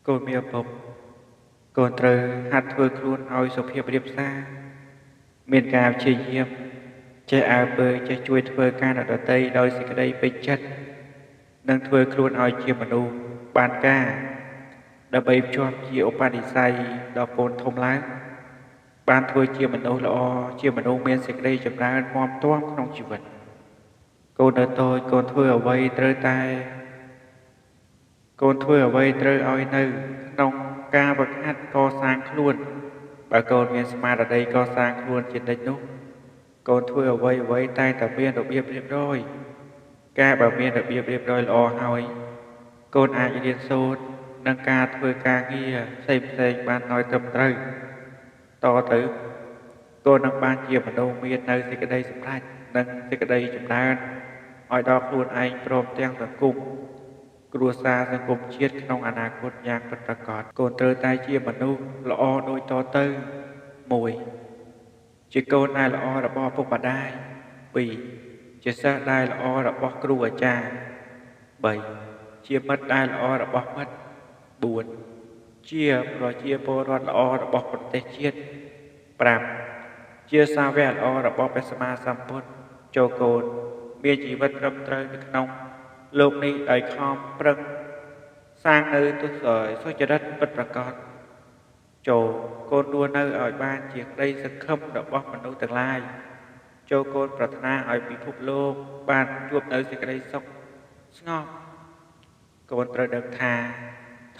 កូនមានឪពុកកូនត្រូវហាត់ធ្វើខ្លួនឲ្យសុភាពរាបសារមានការព្យាយាមចេះអើពើចេះជួយធ្វើការអ្នកដទៃដោយសេចក្តីពេញចិត្តនិងធ្វើខ្លួនឲ្យជាមនុស្សបានការដើម្បីភ្ជាប់ជាឧបនិស្ស័យដល់កូនធំឡើងបានធ្វើជាមនុស្សល្អជាមនុស្សមានសេចក្តីចម្រើនមាំទាំក្នុងជីវិតកូននៅតូចកូនធ្វើអ្វីត្រូវឲ្យនៅក្នុងការវឹកហាត់កសាងខ្លួនបើកូនមានស្មារតីកសាងខ្លួនជានិច្ចនោះកូនធ្វើអ្វីតែងតែមានរបៀបរៀបរយការបើមានរបៀបរៀបរយល្អហើយកូនអាចរៀនសូត្រនិងការធ្វើការងារផ្សេងបានដោយត្រឹមត្រូវតទៅកូននឹងបានជាមនុស្សមាននៅសេចក្តីសម្រេចនិងសេចក្តីចម្រើនឲ្យដល់ខ្លួនឯងព្រមទាំងសង្គមគ្រួសារសង្គមជាតិក្នុងអនាគតយ៉ាងពិតប្រាកដកូនត្រូវតែជាមនុស្សល្អដូចតទៅ1ជាកូនដែលល្អរបស់ឪពុកម្ដាយ2ជាសិស្សដែលល្អរបស់គ្រូអាចារ្យ3ជាមិត្តដែលល្អរបស់មិត្ត4ជាប្រជាពលរដ្ឋល្អរបស់ប្រទេសជាតិ5ជាសាវកល្អរបស់ព្រះសម្មាសម្ពុទ្ធចូលកូនមានជីវិតត្រឹមត្រូវនៅក្នុងលោកនេះដោយខំប្រឹងសាងនៅទុសសុចរិតពិតប្រាកដចូលកូនដួលនៅឲ្យបានជាក្តីសង្ឃឹមរបស់មនុស្សទាំងឡាយចូលកូនប្រាថ្នាឲ្យពិភពលោកបានជួបនៅសេចក្តីសុខស្ងប់កូនត្រូវដឹងថា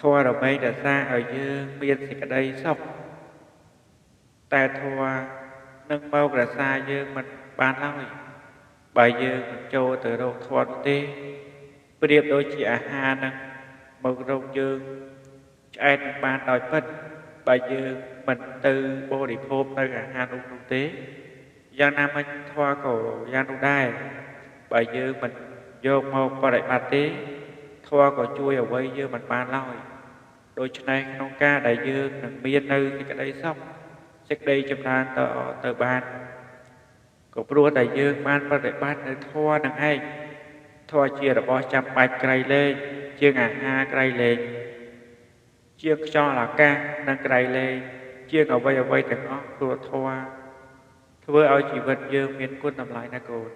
ធម៌រមែងរក្សាឲ្យយើងមានសេចក្តីសុខតែធម៌នឹងមករក្សាយើងមិនបានឡើយបើយើងមិនចូលទៅរកធម៌នោះទេប្រៀបដូចជាអាហារនឹងមករកយើងឆ្អែតមិនបានដោយពិតបើយើងមិនទៅបរិភោគនៅអាហារនោះទេយ៉ាងណាមិញធម៌ក៏យ៉ាងនោះដែរបើយើងមិនយកមកបរិបត្តិទេធម៌ក៏ជួយអ្វីយើងមិនបានឡើយដូច្នេះក្នុងការដែលយើងនឹងមាននៅសេចក្តីសុខសេចក្តីចម្រើនទៅបានក៏ព្រោះតែយើងបានបប្រតិបត្តិនៅធម៌នឹងឯងធម៌ជារបស់ចាំបាច់ក្រៃលែងជាងអាហារក្រៃលែងជាងខ្យល់អាកាសនិងក្រៃលែងជាងអ្វីទាំងអស់ព្រោះធម៌ធ្វើឲ្យជីវិតយើងមានគុណតម្លៃណាកូន